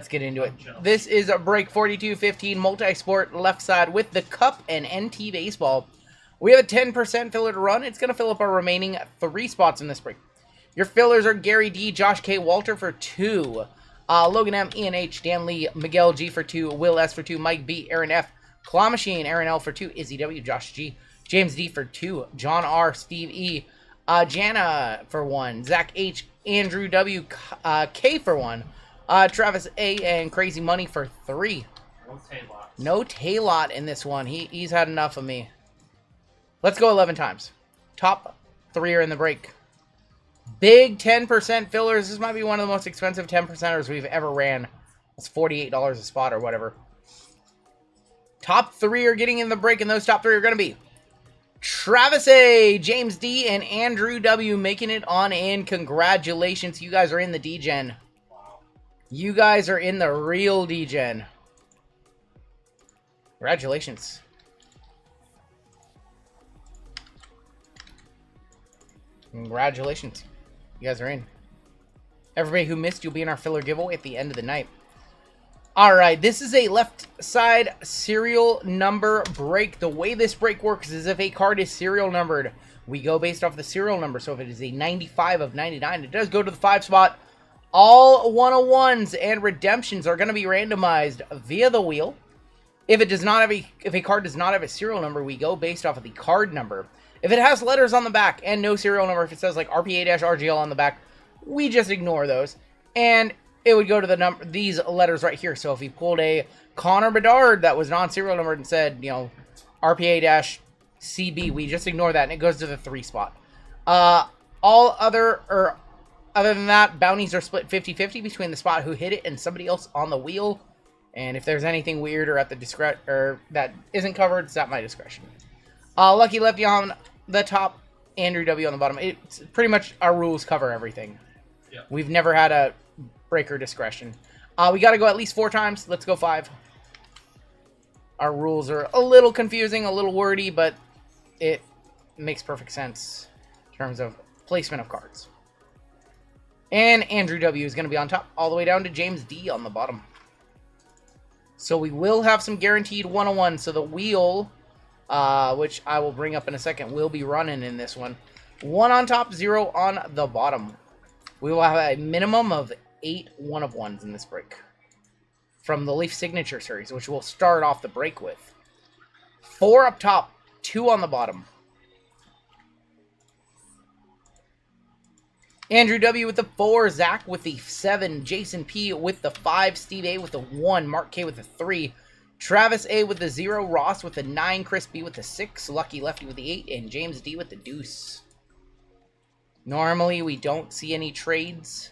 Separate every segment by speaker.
Speaker 1: Let's get into it. This is a break 4215 multi-sport left side with the Cup and NT Baseball. We have a 10% filler to run. It's going to fill up our remaining 3 spots in this break. Your fillers are Gary D, Josh K, Walter for 2, Logan M, Ian H, Dan Lee, Miguel G for 2, Will S for 2, Mike B, Aaron F, Claw Machine, Aaron L for 2, Izzy W, Josh G, James D for 2, John R, Steve E, Jana for 1, Zach H, Andrew W, K for 1, Travis A, and Crazy Money for 3. No Taylot in this one. He's had enough of me. Let's go 11 times. Top 3 are in the break. Big 10% fillers. This might be one of the most expensive 10%ers we've ever ran. It's $48 a spot or whatever. Top 3 are getting in the break, and those top 3 are going to be Travis A, James D, and Andrew W making it on in. Congratulations. You guys are in the D-Gen. You guys are in the real D-Gen. Congratulations. Congratulations. You guys are in. Everybody who missed, you'll be in our filler giveaway at the end of the night. Alright, this is a left side serial number break. The way this break works is if a card is serial numbered, we go based off the serial number. So if it is a 95 of 99, it does go to the 5 spot. All 101s and redemptions are going to be randomized via the wheel. If a card does not have a serial number, we go based off of the card number. If it has letters on the back and no serial number, if it says like RPA-RGL on the back, we just ignore those. And it would go to these letters right here. So if we pulled a Connor Bedard that was non-serial numbered and said, you know, RPA-CB, we just ignore that and it goes to the 3 spot. Other than that, bounties are split 50-50 between the spot who hit it and somebody else on the wheel. And if there's anything weird or at the that isn't covered, it's at my discretion. Lucky Lefty on the top, Andrew W on the bottom. It's pretty much our rules cover everything. Yep. We've never had a breaker discretion. We got to go at least 4 times. Let's go 5. Our rules are a little confusing, a little wordy, but it makes perfect sense in terms of placement of cards. And Andrew W is going to be on top, all the way down to James D on the bottom. So we will have some guaranteed 101. So the wheel, which I will bring up in a second, will be running in this one. 1 on top, 0 on the bottom. We will have a minimum of 8 1-of-1s in this break. From the Leaf Signature Series, which we'll start off the break with. 4 up top, 2 on the bottom. Andrew W with the 4, Zach with the 7, Jason P with the 5, Steve A with the 1, Mark K with the 3, Travis A with the 0, Ross with the 9, Chris B with the 6, Lucky Lefty with the 8, and James D with the deuce. Normally, we don't see any trades,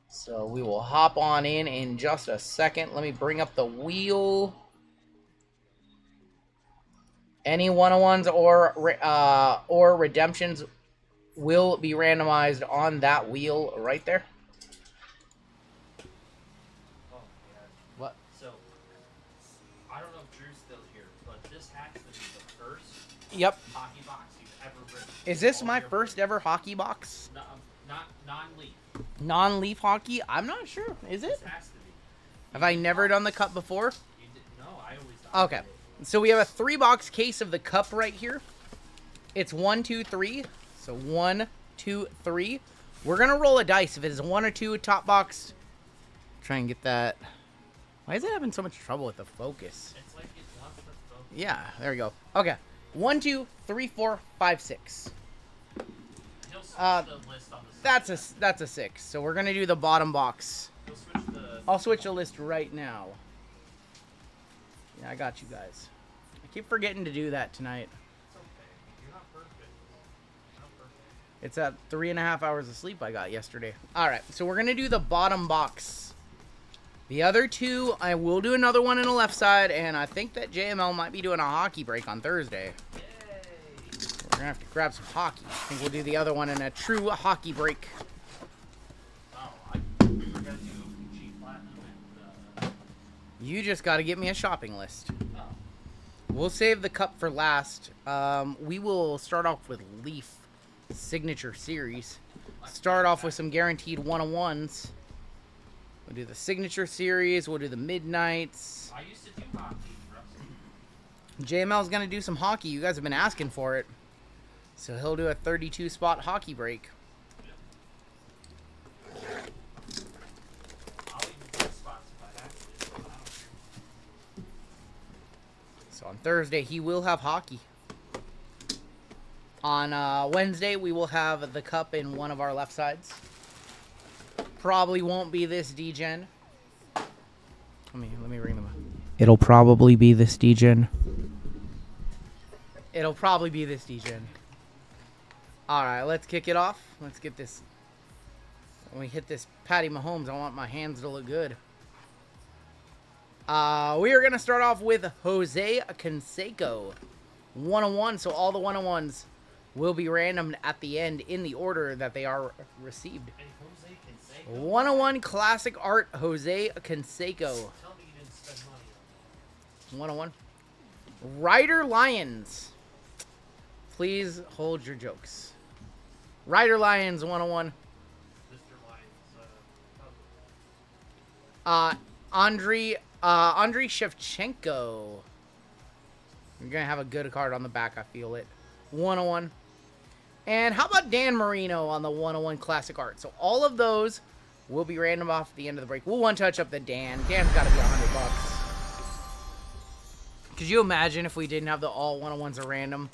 Speaker 1: so we will hop on in just a second. Let me bring up the wheel. Any 101s or redemptions will be randomized on that wheel right there.
Speaker 2: Oh, yeah.
Speaker 1: What?
Speaker 2: So, I don't know if Drew's still here, but this has to be the first hockey box you've ever written.
Speaker 1: Is this my first ever hockey box?
Speaker 2: No, not non-leaf.
Speaker 1: Non-leaf hockey? I'm not sure. Is it?
Speaker 2: This has to be.
Speaker 1: Have I never done the cup before?
Speaker 2: You did, no, I always thought
Speaker 1: Okay. So we have a 3-box case of the cup right here. It's 1, 2, 3. So 1, 2, 3. We're going to roll a dice. If it is 1 or 2 top box, try and get that. Why is it having so much trouble with the focus?
Speaker 2: It's like it wants to focus.
Speaker 1: Yeah, there we go. Okay. 1, 2, 3, 4, 5, 6.
Speaker 2: He'll switch the list on the side.
Speaker 1: That's a 6. So we're going to do the bottom box.
Speaker 2: He'll switch the...
Speaker 1: I'll switch the list right now. Yeah, I got you guys. I keep forgetting to do that tonight.
Speaker 2: It's okay. You're not perfect. You're not perfect.
Speaker 1: It's at 3.5 hours of sleep I got yesterday. Alright, so we're going to do the bottom box. The other 2, I will do another one in the left side, and I think that JML might be doing a hockey break on Thursday.
Speaker 2: Yay!
Speaker 1: We're going to have to grab some hockey. I think we'll do the other one in a true hockey break.
Speaker 2: Oh, we're going to do G Platinum and...
Speaker 1: You just got to get me a shopping list.
Speaker 2: Oh.
Speaker 1: We'll save the cup for last. We will start off with Leaf Signature Series. Start off with some guaranteed 101s. We'll do the Signature Series. We'll do the Midnights.
Speaker 2: I used to do hockey.
Speaker 1: JML's going to do some hockey. You guys have been asking for it. So he'll do a 32-spot hockey break.
Speaker 2: I'll even put spots if I have to.
Speaker 1: So on Thursday, he will have hockey. On Wednesday, we will have the cup in one of our left sides. Probably won't be this Degen. Let me ring them up. It'll probably be this Degen. It'll probably be this Degen. Alright, let's kick it off. Let's get this. When we hit this Patty Mahomes, I want my hands to look good. We are going to start off with Jose Canseco. 101. So all the 101s will be random at the end in the order that they are received. 101 Classic Art, Jose Canseco.
Speaker 2: Tell me you didn't spend money on
Speaker 1: 101. Ryder Lions. Please hold your jokes. Ryder Lions 101.
Speaker 2: Mr. Lions.
Speaker 1: Andriy Shevchenko. You're going to have a good card on the back, I feel it. 101. And how about Dan Marino on the 101 Classic Art? So all of those will be random off at the end of the break. We'll one touch up the Dan. Dan's got to be $100. Could you imagine if we didn't have the all 101s are random?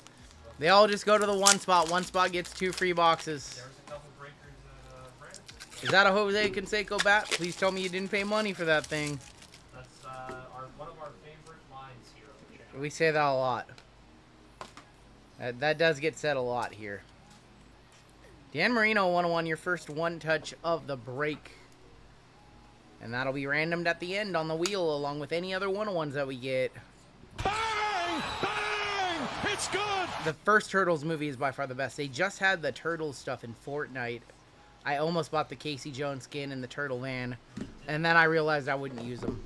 Speaker 1: They all just go to the one spot. One spot gets 2 free boxes.
Speaker 2: There's a couple breakers at France.
Speaker 1: Is that a Jose Canseco bat? Please tell me you didn't pay money for that thing.
Speaker 2: That's one of our favorite lines here on the channel.
Speaker 1: We say that a lot. That does get said a lot here. Dan Marino 101, your first one touch of the break. And that'll be randomed at the end on the wheel along with any other 101s that we get.
Speaker 3: Bang! Bang! It's good!
Speaker 1: The first Turtles movie is by far the best. They just had the Turtles stuff in Fortnite. I almost bought the Casey Jones skin in the Turtle van. And then I realized I wouldn't use them.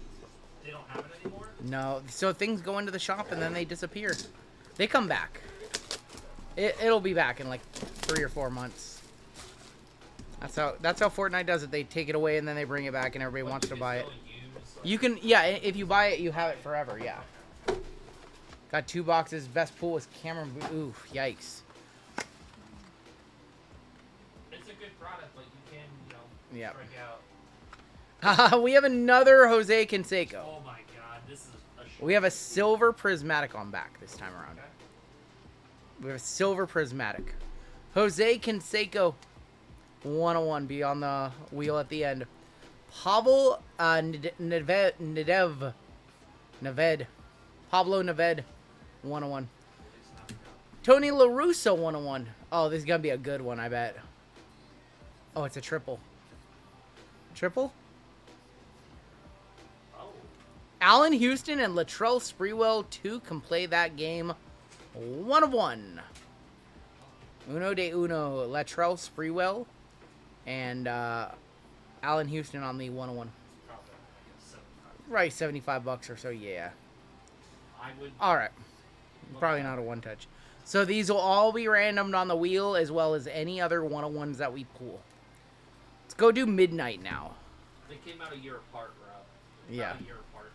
Speaker 2: They don't have it anymore?
Speaker 1: No. So things go into the shop and then they disappear. They come back. It'll be back in like 3 or 4 months. That's how Fortnite does it. They take it away and then they bring it back and everybody wants to buy it. You can, yeah, if you buy it, you have it forever, yeah. Got 2 boxes. Best pool is Cameron. Ooh, yikes.
Speaker 2: It's a good product, but you can,
Speaker 1: Yeah.
Speaker 2: strike out.
Speaker 1: We have another Jose Canseco.
Speaker 2: Oh my god, this is a short.
Speaker 1: We have a silver prismatic on back this time around.
Speaker 2: Okay.
Speaker 1: We have a silver prismatic. Jose Canseco 101 be on the wheel at the end. Pavel Nedved. Pablo Neved 101. Tony La Russa 101. Oh, this is going to be a good one, I bet. Oh, it's a triple. Triple?
Speaker 2: Oh.
Speaker 1: Allen Houston and Latrell Sprewell 2 can play that game 1 of 1. Uno de uno. Latrell Sprewell and Allen Houston on the 101. Right, $75 or so, yeah.
Speaker 2: I would.
Speaker 1: Alright. Probably not a one touch. So these will all be randomed on the wheel as well as any other 101s that we pull. Let's go do Midnight now.
Speaker 2: They came out a year apart, Rob.
Speaker 1: Yeah.
Speaker 2: About a year apart.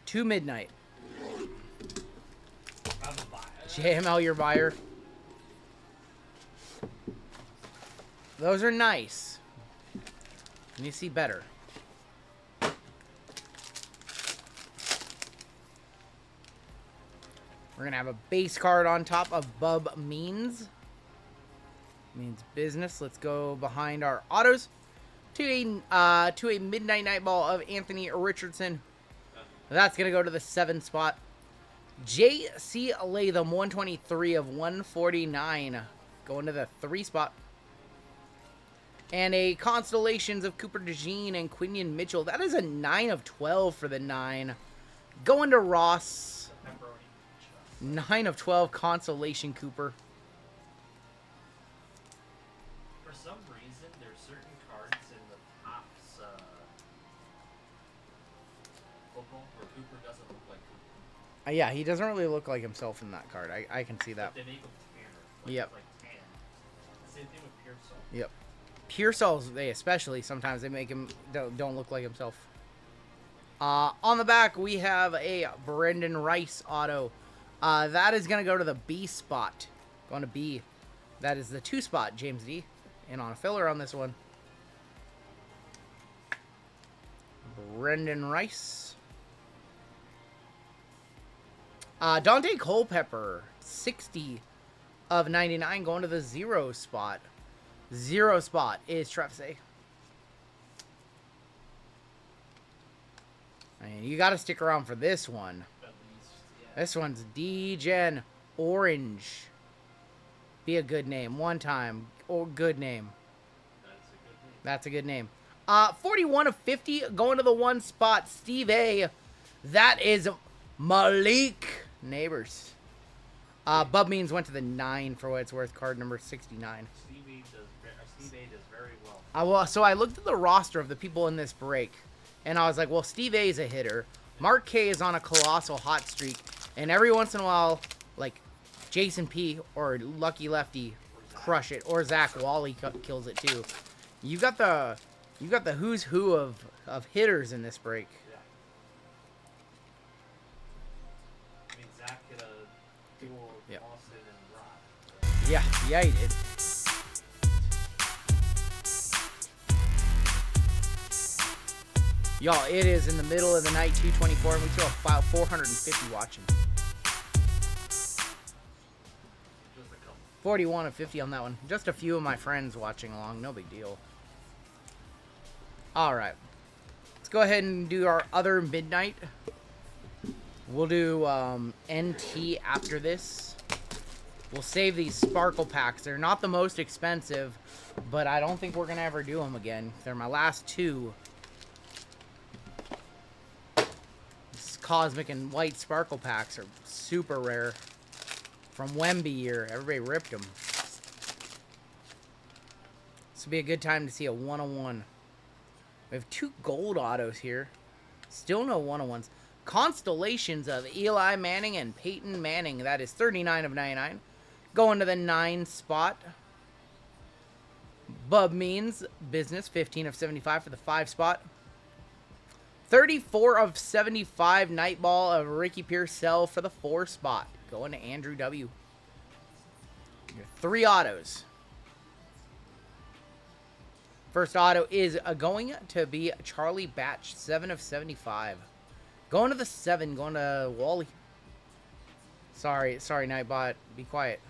Speaker 1: 2 Midnight.
Speaker 2: I'm a buyer.
Speaker 1: JML, your buyer. Those are nice. Can you see better? We're going to have a base card on top of Bub Means. Means business. Let's go behind our autos to a Midnight Nightball of Anthony Richardson. That's going to go to the 7 spot. J.C. Latham, 123 of 149. Going to the 3 spot. And a Constellations of Cooper DeJean and Quinion Mitchell. That is a 9 of 12 for the 9. Going to Ross. 9 of 12 Constellation Cooper.
Speaker 2: For some reason, there's certain cards in the Topps football where Cooper doesn't look like Cooper.
Speaker 1: Yeah, he doesn't really look like himself in that card. I can see that.
Speaker 2: They make him tanner. Like,
Speaker 1: Yep.
Speaker 2: Like tan. Same thing with Pearsall.
Speaker 1: Yep. Pearsall's, they especially, sometimes they make him don't look like himself. On the back, we have a Brendan Rice auto. That is going to go to the B spot. Going to B. That is the 2 spot, James D. And on a filler on this one. Brendan Rice. Dante Culpepper, 60 of 99, going to the 0 spot. 0 spot is Trefse. And you got to stick around for this one.
Speaker 2: At least, yeah.
Speaker 1: This one's Degen Orange. Be a good name. One time. Or good name.
Speaker 2: That's a good name.
Speaker 1: That's a good name. 41 of 50 going to the 1 spot. Steve A. That is Malik Neighbors. Bub Means went to the 9 for what it's worth. Card number 69.
Speaker 2: Steve A does very well.
Speaker 1: Well, so I looked at the roster of the people in this break. And I was like, well, Steve A is a hitter. Mark K is on a colossal hot streak. And every once in a while, like, Jason P or Lucky Lefty crush it. Or Zach Wally kills it too. You got the who's who of hitters in this break.
Speaker 2: Yeah. I mean, Zach hit a duel with
Speaker 1: Yep.
Speaker 2: Austin and Rod.
Speaker 1: Yeah, he did. Y'all, it is in the middle of the night, 2:24, and we still have about 450 watching.
Speaker 2: Just a couple.
Speaker 1: 41 of 50 on that one. Just a few of my friends watching along. No big deal. All right. Let's go ahead and do our other midnight. We'll do NT after this. We'll save these sparkle packs. They're not the most expensive, but I don't think we're going to ever do them again. They're my last 2. Cosmic and white sparkle packs are super rare. From Wemby year. Everybody ripped them. This would be a good time to see a 101. We have 2 gold autos here. Still no 101s. Constellations of Eli Manning and Peyton Manning. That is 39 of 99. Going to the 9 spot. Bub Means Business. 15 of 75 for the 5 spot. 34 of 75 Nightball of Ricky Pearsall for the 4 spot. Going to Andrew W. Your 3 autos. First auto is going to be Charlie Batch. 7 of 75. Going to the 7. Going to Wally. Sorry, Nightbot. Be quiet.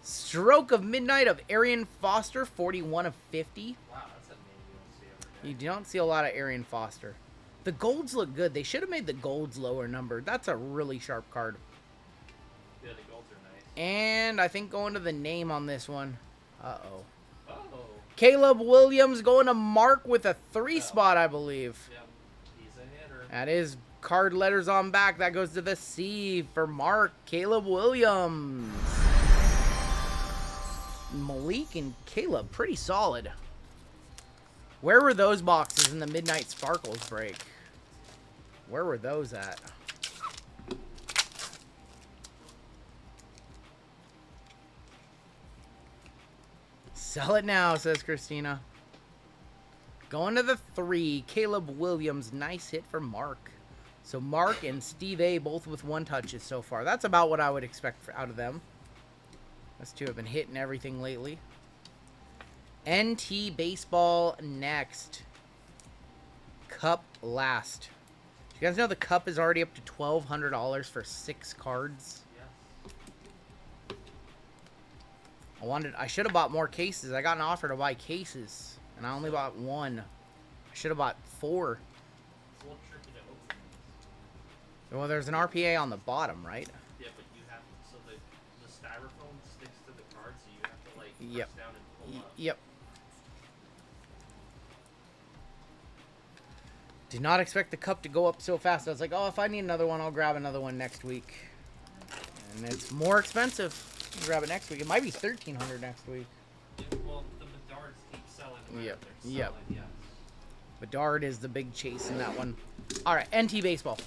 Speaker 1: Stroke of Midnight of Arian Foster. 41 of 50.
Speaker 2: Wow, that's a name you don't see every day.
Speaker 1: You don't see a lot of Arian Foster. The golds look good. They should have made the golds lower numbered. That's a really sharp card.
Speaker 2: Yeah, the golds are nice.
Speaker 1: And I think going to the name on this one. Uh-oh.
Speaker 2: Oh.
Speaker 1: Caleb Williams going to Mark with a 3 spot, I believe.
Speaker 2: Yep. He's a hitter.
Speaker 1: That is card letters on back. That goes to the C for Mark. Caleb Williams. Malik and Caleb, pretty solid. Where were those boxes in the Midnight Sparkles break? Where were those at? Sell it now, says Christina. Going to the 3, Caleb Williams. Nice hit for Mark. So Mark and Steve A both with 1 touches so far. That's about what I would expect out of them. Those 2 have been hitting everything lately. NT Baseball next. Cup last. You guys know the cup is already up to $1,200 for 6 cards?
Speaker 2: Yes.
Speaker 1: I should have bought more cases. I got an offer to buy cases, and I only bought 1. I should have bought 4.
Speaker 2: It's a little tricky to open these.
Speaker 1: Well, there's an RPA on the bottom, right?
Speaker 2: Yeah, but you have so the styrofoam sticks to the card, so you have to like
Speaker 1: Yep.
Speaker 2: press down and pull up.
Speaker 1: Yep. Did not expect the cup to go up so fast. I was like, oh, if I need another one, I'll grab another one next week. And it's more expensive. I'll grab it next week. It might be $1,300 next week.
Speaker 2: Well, the Medards keep selling. Whatever
Speaker 1: Yep.
Speaker 2: They're
Speaker 1: Yep.
Speaker 2: selling, yes.
Speaker 1: Bedard is the big chase in that one. All right, NT Baseball.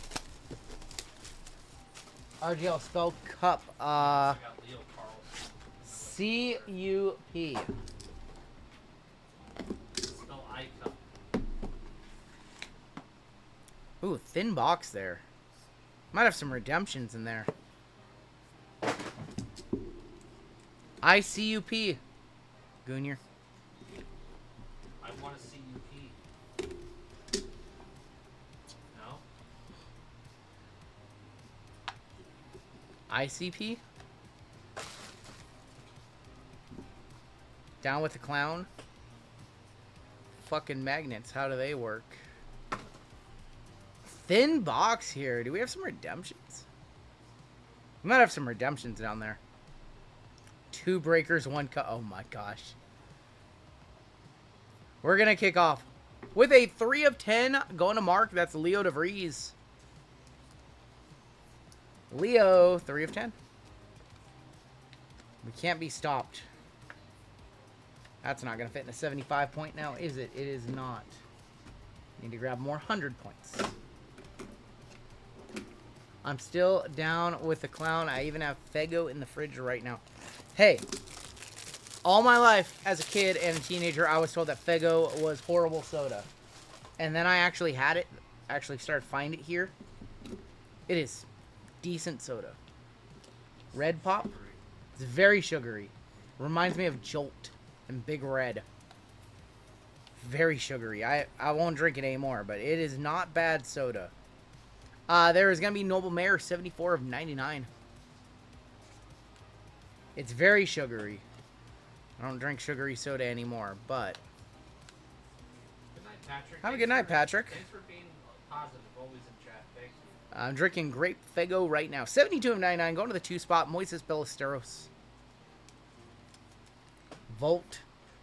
Speaker 1: RGL spelled cup.
Speaker 2: I got Leo Carlson.
Speaker 1: C-U-P. Ooh, thin box there. Might have some redemptions in there. ICUP. Goonier.
Speaker 2: I want to see you pee. No?
Speaker 1: ICP. Down with the clown. Fucking magnets. How do they work? Thin box here. Do we have some redemptions? We might have some redemptions down there. 2 breakers, 1 cut. Oh my gosh. We're going to kick off with a 3 of 10 going to Mark. That's Leo DeVries. Leo, 3 of 10. We can't be stopped. That's not going to fit in a 75 point now, is it? It is not. Need to grab more 100 points. I'm still down with the clown. I even have Fego in the fridge right now. Hey, all my life as a kid and a teenager, I was told that Fego was horrible soda. And then I actually had it. Actually started finding it here. It is decent soda. Red Pop. It's very sugary. Reminds me of Jolt and Big Red. Very sugary. I won't drink it anymore, but it is not bad soda. There is going to be Noble Mare, 74 of 99. It's very sugary. I don't drink sugary soda anymore, but...
Speaker 2: Good night, Patrick.
Speaker 1: Have a good night, Patrick.
Speaker 2: Thanks for being positive, always in chat. Thank you.
Speaker 1: I'm drinking Grape Fego right now. 72 of 99. Going to the 2 spot. Moises Ballesteros. Volt.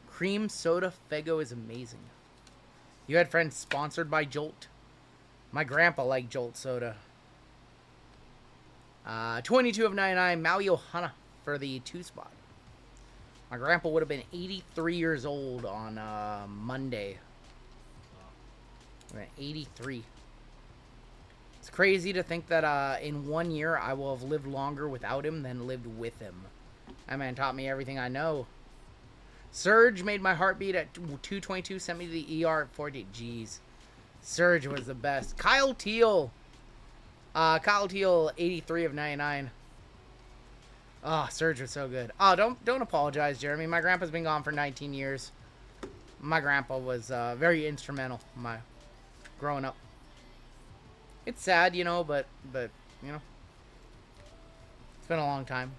Speaker 1: Cream soda Fego is amazing. You had friends sponsored by Jolt? My grandpa liked Jolt soda. 22 of 99. Maui Ohana for the 2 spot. My grandpa would have been 83 years old on Monday. 83. It's crazy to think that in 1 year I will have lived longer without him than lived with him. That man taught me everything I know. Surge made my heart beat at 222, sent me to the ER at 40. Jeez. Surge was the best. Kyle Teal. Kyle Teal, 83 of 99. Oh, Surge was so good. Oh, don't apologize, Jeremy. My grandpa's been gone for 19 years. My grandpa was very instrumental in my growing up. It's sad, you know, but you know, it's been a long time.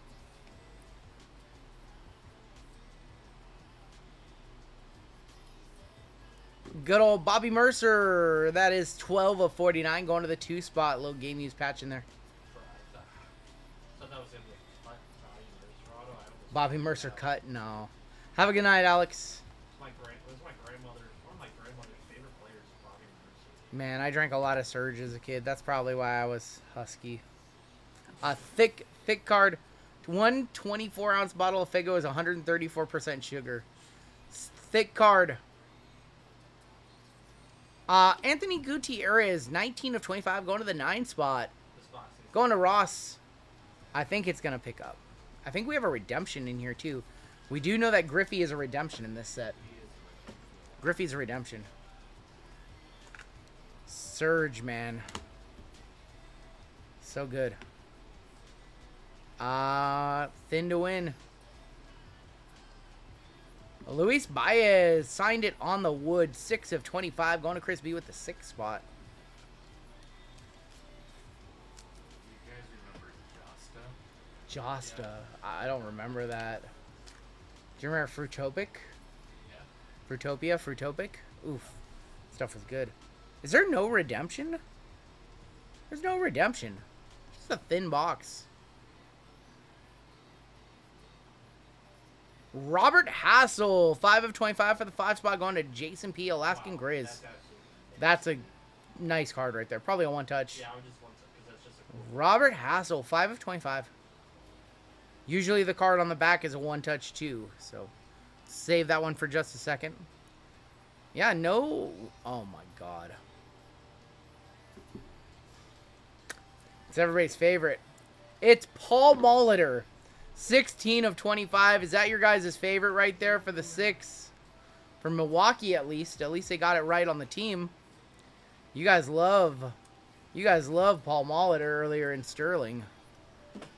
Speaker 1: Good old Bobby Mercer. That is 12 of 49 going to the 2 spot. Little game use patch in there.
Speaker 2: So that was in the auto.
Speaker 1: Bobby Mercer cut? No. Have a good night, Alex.
Speaker 2: It was my grandmother, one of my grandmother's favorite players, Bobby Mercer.
Speaker 1: Man, I drank a lot of Surge as a kid. That's probably why I was husky. A thick card. 1 24-ounce bottle of Fego is 134% sugar. Thick card. Anthony Gutierrez, 19 of 25, going to the 9 spot. Going to Ross. I think it's going to pick up. I think we have a redemption in here, too. We do know that Griffey is a redemption in this set. Griffey's a redemption. Surge, man. So good. Thin to win. Luis Baez signed it on the wood. 6 of 25. Going to Chris B with the 6th spot.
Speaker 2: You guys remember Josta?
Speaker 1: Josta. I don't remember that. Do you remember Fruitopic?
Speaker 2: Yeah.
Speaker 1: Fruitopic? Oof. Stuff was good. Is there no redemption? There's no redemption. Just a thin box. Robert Hassel, 5 of 25 for the 5 spot, going to Jason P. Alaskan Grizz. That's a nice card right there. Probably a one-touch.
Speaker 2: Yeah, I would just want to, because that's just a cool.
Speaker 1: Robert Hassel, 5 of 25. Usually the card on the back is a one-touch too, so save that one for just a second. Yeah, no. Oh my God. It's everybody's favorite. It's Paul Molitor. 16 of 25. Is that your guys' favorite right there for the 6? For Milwaukee, at least. At least they got it right on the team. You guys love You guys love Paul Mullet earlier in Sterling.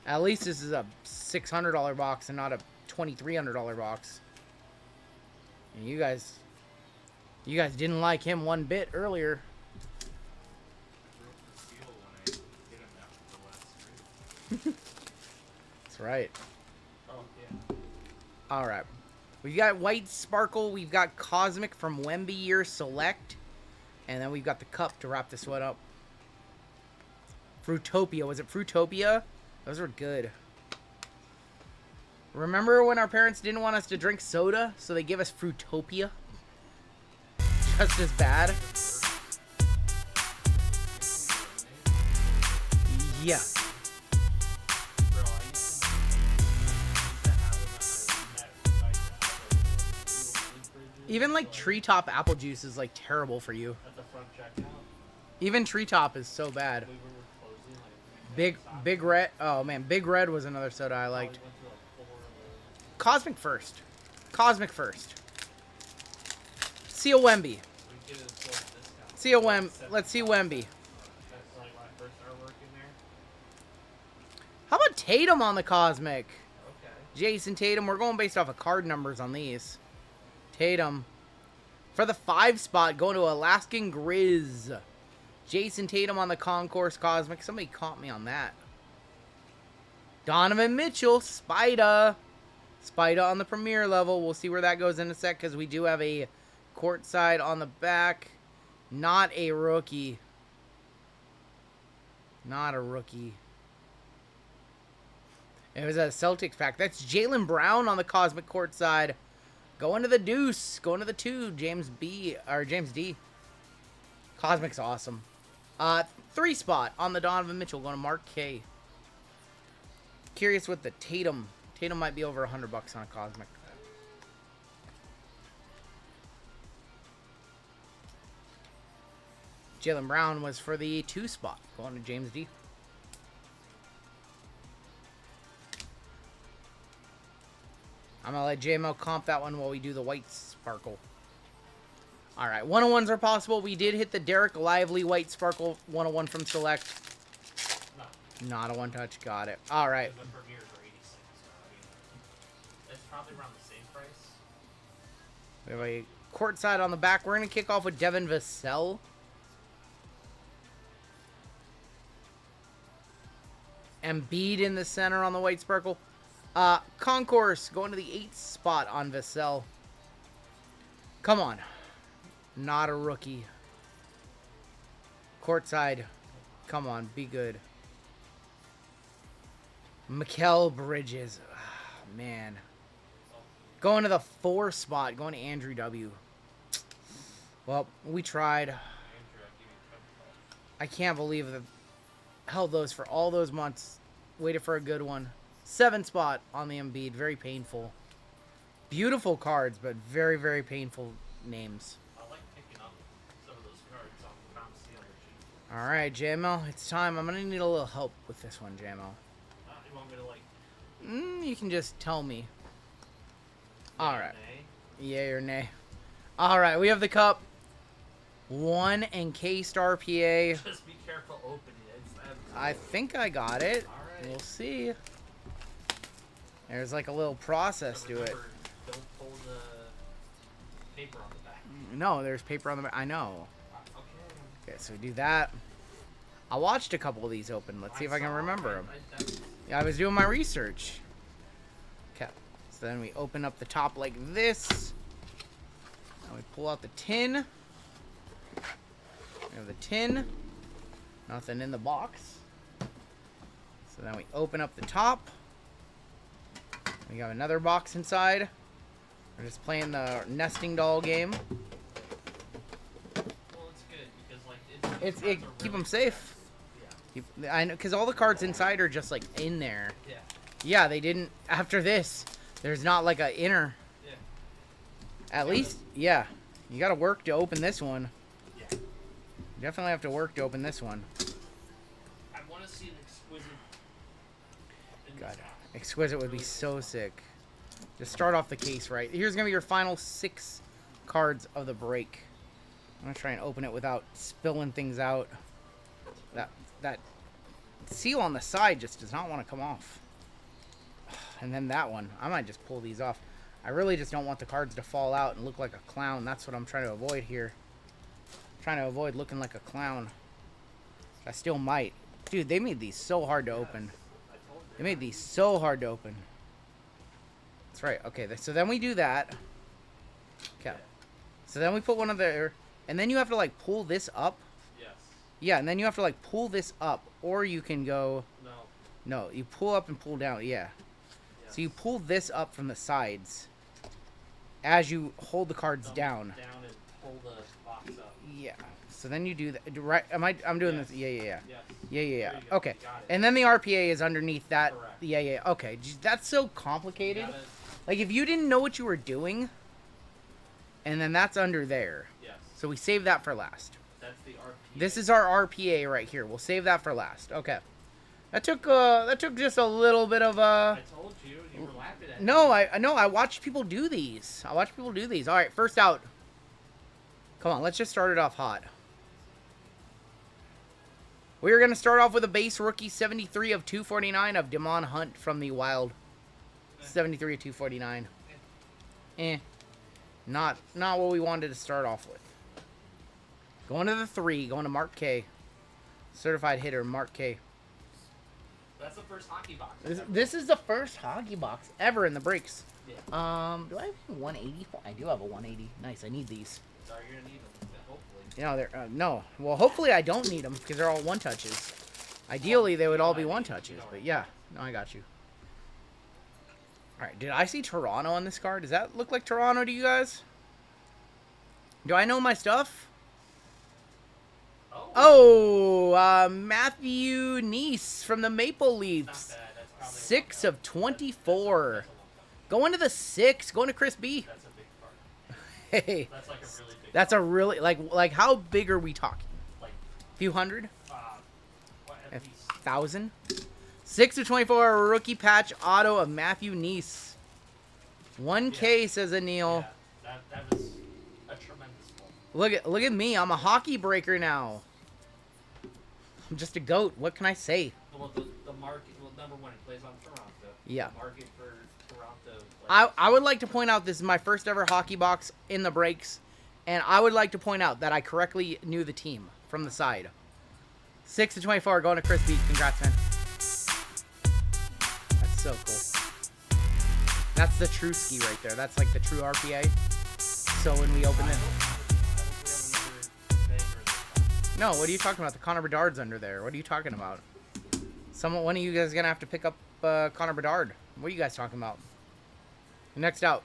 Speaker 1: At least this is a $600 box and not a $2,300 box. And you guys didn't like him one bit earlier. That's right.
Speaker 2: Oh, yeah.
Speaker 1: All right. We've got White Sparkle. We've got Cosmic from Wemby Year Select. And then we've got the Cup to wrap this one up. Fruitopia. Was it Fruitopia? Those were good. Remember when our parents didn't want us to drink soda, so they give us Fruitopia? Just as bad. Yeah. Even like Treetop apple juice is like terrible for you.
Speaker 2: At the front checkout.
Speaker 1: Even Treetop is so bad.
Speaker 2: We were closing, like,
Speaker 1: Big Red. Oh man, Big Red was another soda I liked. Cosmic first. Cosmic first. See a Wemby. See a Wemby. Let's see Wemby.
Speaker 2: That's like when I first started working there.
Speaker 1: How about Tatum on the Cosmic?
Speaker 2: Okay.
Speaker 1: Jason Tatum. We're going based off of card numbers on these. Tatum. For the 5 spot, going to Alaskan Grizz. Jason Tatum on the Concourse Cosmic. Somebody caught me on that. Donovan Mitchell. Spida. Spida on the Premier level. We'll see where that goes in a sec because we do have a courtside on the back. Not a rookie. Not a rookie. It was a Celtics pack. That's Jaylen Brown on the Cosmic courtside. Going to the deuce. Going to the 2. James B. Or James D. Cosmic's awesome. 3 spot on the Donovan Mitchell. Going to Mark K. Curious with the Tatum. Tatum might be over $100 on a Cosmic. Jaylen Brown was for the 2 spot. Going to James D. I'm going to let JML comp that one while we do the White Sparkle. All right, 101s are possible. We did hit the Derek Lively White Sparkle 101 from Select.
Speaker 2: No.
Speaker 1: Not a one-touch. Got it. All right.
Speaker 2: The Premiers are 86, so I mean, it's probably around the same price.
Speaker 1: We have a courtside on the back. We're going to kick off with Devin Vassell. Embiid in the center on the White Sparkle. Concourse going to the 8th spot on Vassell. Come on. Not a rookie. Courtside. Come on, be good. Mikal Bridges. Oh, man. Going to the 4 spot. Going to Andrew W. Well, we tried. I can't believe that held those for all those months. Waited for a good one. 7 spot on the Embiid. Very painful. Beautiful cards, but very, very painful names.
Speaker 2: I like picking up some of those cards on the Tom Steele machine.
Speaker 1: All right, JML, it's time. I'm going to need a little help with this one, JML.
Speaker 2: You want me to, like...
Speaker 1: You can just tell me. All right.
Speaker 2: Nay?
Speaker 1: Yay or nay. All right, we have the cup. 1 and K-Star PA.
Speaker 2: Just be careful opening it. It's
Speaker 1: I think I got it.
Speaker 2: All right.
Speaker 1: We'll see. There's like a little process to it.
Speaker 2: Don't pull the paper on the back.
Speaker 1: No, there's paper on the back. I know.
Speaker 2: Okay.
Speaker 1: Okay, so we do that. I watched a couple of these open. Let's see if I can remember them. Yeah, I was doing my research. Okay, so then we open up the top like this. Now we pull out the tin. We have the tin. Nothing in the box. So then we open up the top. We got another box inside. We're just playing the nesting doll game.
Speaker 2: Well, it's good because like
Speaker 1: It keep them safe.
Speaker 2: Yeah.
Speaker 1: I know, because all the cards inside are just like in there.
Speaker 2: Yeah.
Speaker 1: Yeah, they didn't. After this, there's not like a inner.
Speaker 2: Yeah.
Speaker 1: At least, yeah. You got to work to open this one.
Speaker 2: Yeah.
Speaker 1: You definitely have to work to open this one.
Speaker 2: I want to see an exquisite.
Speaker 1: God, exquisite would be so sick. Just start off the case right. Here's gonna be your final 6 cards of the break. I'm gonna try and open it without spilling things out. That seal on the side just does not want to come off. And then that one. I might just pull these off. I really just don't want the cards to fall out and look like a clown. That's what I'm trying to avoid here. I'm trying to avoid looking like a clown. I still might. Dude, they made these so hard to open. They made these so hard to open. That's right. Okay, so then we do that. Okay. So then we put one of there. And then you have to, like, pull this up.
Speaker 2: Yes.
Speaker 1: Yeah, and then you have to, like, pull this up. Or you can go...
Speaker 2: No.
Speaker 1: No, you pull up and pull down. Yeah.
Speaker 2: Yes.
Speaker 1: So you pull this up from the sides as you hold the cards down.
Speaker 2: Down and pull the box up.
Speaker 1: Yeah. So then you do that. Right? I'm doing
Speaker 2: Yes.
Speaker 1: this. Yeah.
Speaker 2: Yes.
Speaker 1: Yeah.
Speaker 2: There you go.
Speaker 1: Okay.
Speaker 2: You got it.
Speaker 1: And then the RPA is underneath that.
Speaker 2: Correct.
Speaker 1: Yeah. Okay. That's so complicated.
Speaker 2: You gotta-
Speaker 1: Like, if you didn't know what you were doing, and then that's under there.
Speaker 2: Yes.
Speaker 1: So we save that for last.
Speaker 2: That's the RP.
Speaker 1: This is our RPA right here. We'll save that for last. Okay. That took just a little bit of
Speaker 2: I told you. You were laughing at
Speaker 1: No,
Speaker 2: me.
Speaker 1: I watched people do these. All right, first out. Come on, let's just start it off hot. We're going to start off with a base rookie 73 of 249 of Damon Hunt from the Wild. 73 of 249. Not what we wanted to start off with. Going to the 3, going to Mark K. Certified hitter, Mark K.
Speaker 2: That's the first hockey box.
Speaker 1: This is the first hockey box ever in the breaks.
Speaker 2: Yeah.
Speaker 1: Do I have a 180? I do have a 180. Nice, I need these.
Speaker 2: Sorry, you're gonna need them. Hopefully.
Speaker 1: No, they're no. Well, hopefully I don't need them because they're all one touches. Ideally, they would all be one touches, but yeah. No, I got you. All right, did I see Toronto on this card? Does that look like Toronto to you guys? Do I know my stuff? Oh, Matthew Neese from the Maple Leafs.
Speaker 2: Not bad. That's probably
Speaker 1: 6 of 24. Going to the 6. Going to Chris B.
Speaker 2: That's a big card.
Speaker 1: Hey,
Speaker 2: That's like a really big.
Speaker 1: that's a really like how big are we talking?
Speaker 2: Like,
Speaker 1: Few hundred?
Speaker 2: what,
Speaker 1: A
Speaker 2: at least.
Speaker 1: 1,000? 6 of 24 rookie patch auto of Matthew Neese. 1K says Anil.
Speaker 2: Yeah, that was a tremendous pull.
Speaker 1: Look at me. I'm a hockey breaker now. I'm just a goat. What can I say?
Speaker 2: Well, the market. Well, number one, it plays on Toronto.
Speaker 1: Yeah.
Speaker 2: The market for Toronto.
Speaker 1: I would like to point out this is my first ever hockey box in the breaks, and I would like to point out that I correctly knew the team from the side. 6 of 24 going to Chris B. Congrats, man. That's so cool. That's the true ski right there. That's like the true RPA. So when we open it. No, what are you talking about? The Connor Bedard's under there. What are you talking about? One of you guys is gonna have to pick up Connor Bedard. What are you guys talking about? Next out.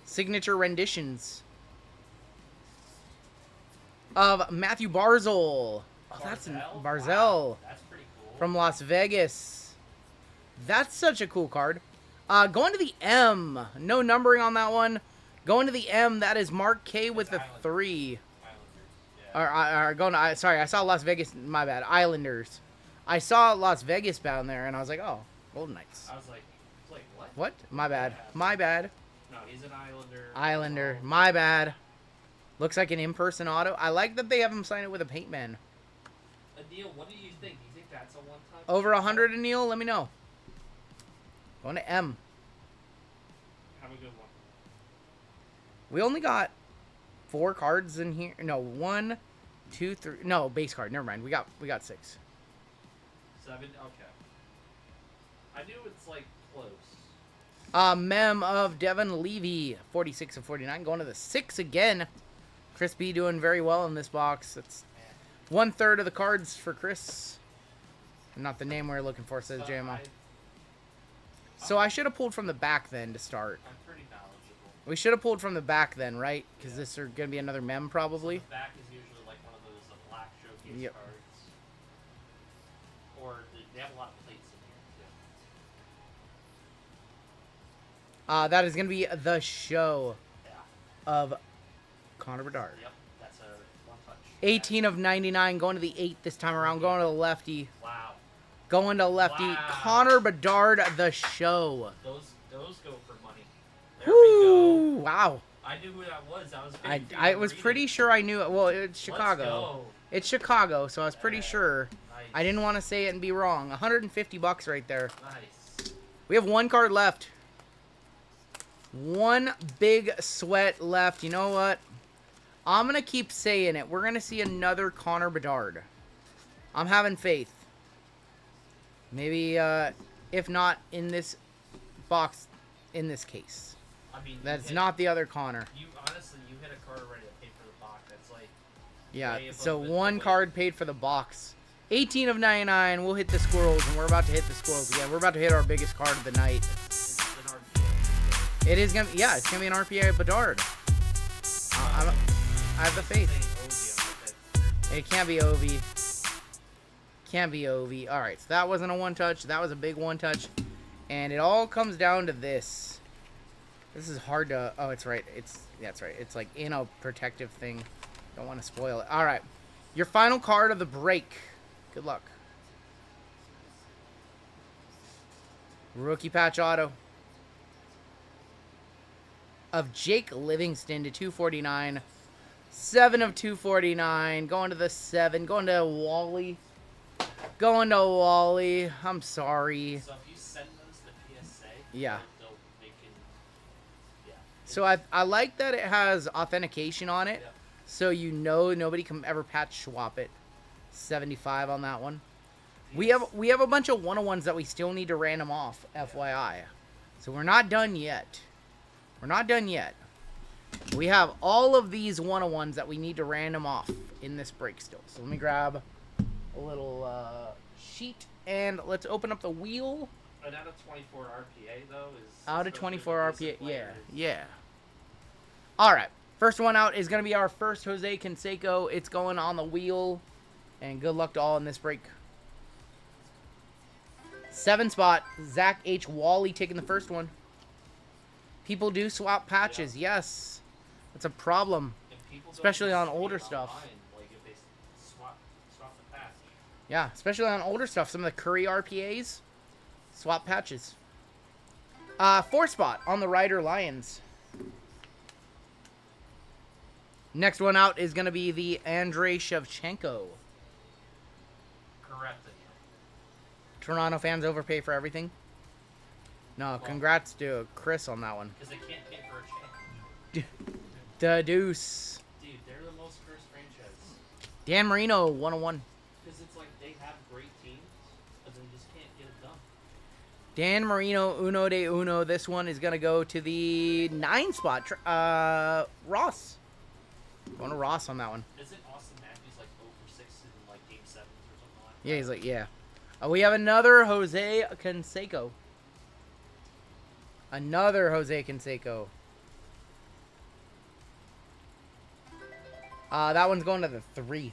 Speaker 1: Signature renditions of Matthew Barzal. Oh, that's
Speaker 2: Barzal?
Speaker 1: Barzal
Speaker 2: Wow, that's pretty cool.
Speaker 1: from Las Vegas. That's such a cool card. Going to the M. No numbering on that one. Going to the M. That is Mark K with the 3. Sorry, I saw Las Vegas. My bad. Islanders. I saw Las Vegas down there, and I was like, oh, Golden Knights.
Speaker 2: I was like what?
Speaker 1: What? My bad. My bad.
Speaker 2: No, he's an Islander.
Speaker 1: Islander. My bad. Looks like an in-person auto. I like that they have him sign it with a paint man.
Speaker 2: Adil, what do you think? Do you think that's a one-time?
Speaker 1: Over 100, Anil? Let me know. Going to M.
Speaker 2: Have a good one.
Speaker 1: We only got 4 cards in here. No, 1, 2, 3. No, base card. Never mind. We got 6.
Speaker 2: 7. Okay. I knew it's like close.
Speaker 1: Mem of Devin Levy, 46 of 49. Going to the 6 again. Chris B doing very well in this box. That's 1/3 of the cards for Chris. Not the name we are looking for, says JMO. So I should have pulled from the back then to start.
Speaker 2: I'm pretty knowledgeable.
Speaker 1: We should have pulled from the back then, right? Because this is going to be another mem probably.
Speaker 2: So the back is usually like one of those black showcase
Speaker 1: Yep.
Speaker 2: cards. Or they have a lot of plates in here too.
Speaker 1: That is going to be the show
Speaker 2: Yeah.
Speaker 1: of Connor Bedard.
Speaker 2: Yep. That's a one touch.
Speaker 1: 18 of 99, going to the 8 this time around, going to the lefty.
Speaker 2: Wow.
Speaker 1: Going to lefty.
Speaker 2: Wow.
Speaker 1: Connor Bedard, the show.
Speaker 2: Those go for money. There we
Speaker 1: Woo!
Speaker 2: go.
Speaker 1: Wow.
Speaker 2: I knew who that was.
Speaker 1: I was pretty sure I knew it. Well, it's
Speaker 2: Let's
Speaker 1: Chicago.
Speaker 2: go.
Speaker 1: It's Chicago, so I was pretty sure.
Speaker 2: Nice.
Speaker 1: I didn't want to say it and be wrong. 150 bucks right there.
Speaker 2: Nice.
Speaker 1: We have one card left. One big sweat left. You know what? I'm going to keep saying it. We're going to see another Connor Bedard. I'm having faith. Maybe, if not in this box, in this case.
Speaker 2: I mean,
Speaker 1: That's not the other Connor.
Speaker 2: You honestly, you hit a card already that paid for the box. That's like.
Speaker 1: Yeah,
Speaker 2: way above
Speaker 1: so
Speaker 2: the
Speaker 1: one
Speaker 2: weight.
Speaker 1: card paid for the box. 18 of 99. We'll hit the squirrels, and we're about to hit the squirrels. Yeah, we're about to hit our biggest card of the night.
Speaker 2: It's an RGL.
Speaker 1: It is gonna, yeah, it's gonna be an RPA Bedard. I have the faith. It can't be Ovi. Can't be Ovi. All right, so that wasn't a one touch. That was a big one touch, and it all comes down to this. This is hard to. Oh, it's right. That's right. It's like in a protective thing. Don't want to spoil it. All right, your final card of the break. Good luck. Rookie patch auto of Jake Livingston to 249. 7 of 249. Going to the 7. Going to Wally. Going to Wally. I'm sorry.
Speaker 2: So if you send those to PSA,
Speaker 1: Yeah.
Speaker 2: they can, yeah.
Speaker 1: So I like that it has authentication on it.
Speaker 2: Yeah.
Speaker 1: So you know nobody can ever patch swap it. 75 on that one. We have a bunch of 101s that we still need to random off, FYI. So we're not done yet. We're not done yet. We have all of these 101s that we need to random off in this break still. So let me grab a little sheet and let's open up the wheel.
Speaker 2: And out of 24 RPA though is
Speaker 1: Out of
Speaker 2: especially
Speaker 1: 24
Speaker 2: with
Speaker 1: RPA,
Speaker 2: decent
Speaker 1: yeah,
Speaker 2: players.
Speaker 1: yeah. All right, first one out is going to be our first Jose Canseco. It's going on the wheel, and good luck to all in this break. 7 spot, Zach H. Wally taking the first one. People do swap patches, yes. That's a problem,
Speaker 2: And people don't
Speaker 1: especially on
Speaker 2: see
Speaker 1: older
Speaker 2: it
Speaker 1: stuff.
Speaker 2: online, like if they swap the patch.
Speaker 1: Yeah, especially on older stuff. Some of the Curry RPAs, swap patches. 4 spot on the Ryder Lions. Next one out is going to be the Andrei Shevchenko.
Speaker 2: Correct.
Speaker 1: Toronto fans overpay for everything. No, congrats to Chris on that one.
Speaker 2: Because they can't pay for a change.
Speaker 1: The Deuce.
Speaker 2: Dude, they're the most cursed franchise.
Speaker 1: Dan Marino, 101.
Speaker 2: Because it's like they have great teams, but they just can't get it done.
Speaker 1: Dan Marino, uno de uno. This one is going to go to the 9 spot. Ross. Going to Ross on that one.
Speaker 2: Isn't Austin Matthews like 0 for 6 in like game 7s or something like that?
Speaker 1: Yeah, he's like, yeah. We have another Jose Canseco. Another Jose Canseco. That one's going to the 3.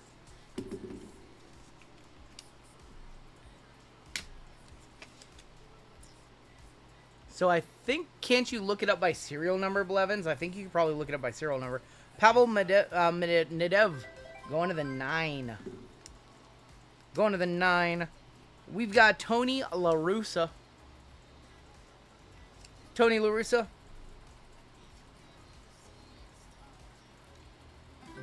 Speaker 1: So I think, can't you look it up by serial number, Blevins? I think you could probably look it up by serial number. Pavel Nedev going to the 9. Going to the 9. We've got Tony La Russa. Tony La Russa.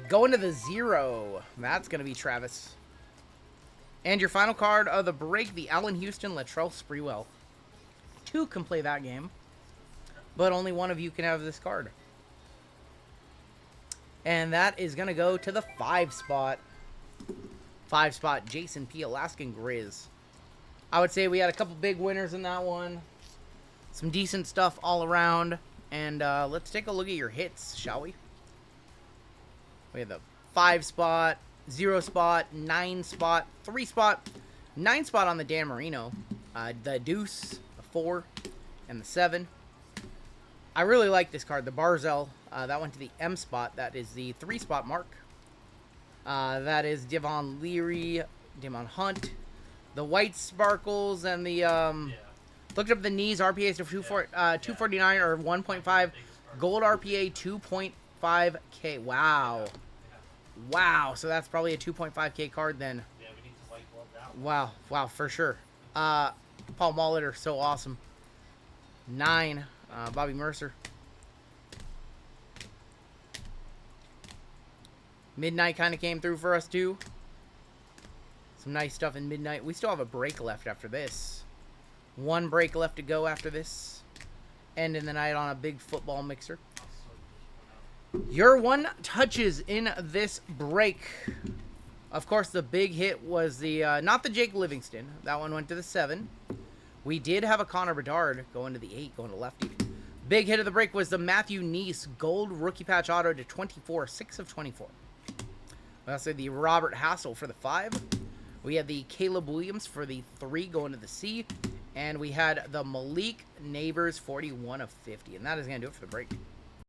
Speaker 1: Going to the 0. That's going to be Travis. And your final card of the break, the Allen Houston Latrell Sprewell. 2 can play that game, but only one of you can have this card. And that is going to go to the 5 spot. 5 spot, Jason P. Alaskan Grizz. I would say we had a couple big winners in that one. Some decent stuff all around. And let's take a look at your hits, shall we? We have the 5 spot, 0 spot, 9 spot, 3 spot, 9 spot on the Dan Marino, the Deuce, the 4, and the 7. I really like this card, the Barzell. That went to the M spot. That is the 3 spot mark. That is Devon Leary, Damon Hunt, the white sparkles, and the looked up the knees RPAs to 249 or 1.5, gold RPA 2.5K. Wow. Wow, so that's probably a 2.5K card then.
Speaker 2: Yeah, we need to white glove that one.
Speaker 1: Wow, for sure. Paul Molitor, so awesome. 9, Bobby Mercer. Midnight kind of came through for us too. Some nice stuff in midnight. We still have a break left after this. One break left to go after this. Ending the night on a big football mixer. Your one touches in this break. Of course, the big hit was the, not the Jake Livingston. That one went to the 7. We did have a Connor Bedard going to the 8, going to lefty. Big hit of the break was the Matthew Neese Gold Rookie Patch Auto to 24, 6 of 24. We also had the Robert Hassel for the 5. We had the Caleb Williams for the 3 going to the C. And we had the Malik Neighbors 41 of 50. And that is going to do it for the break.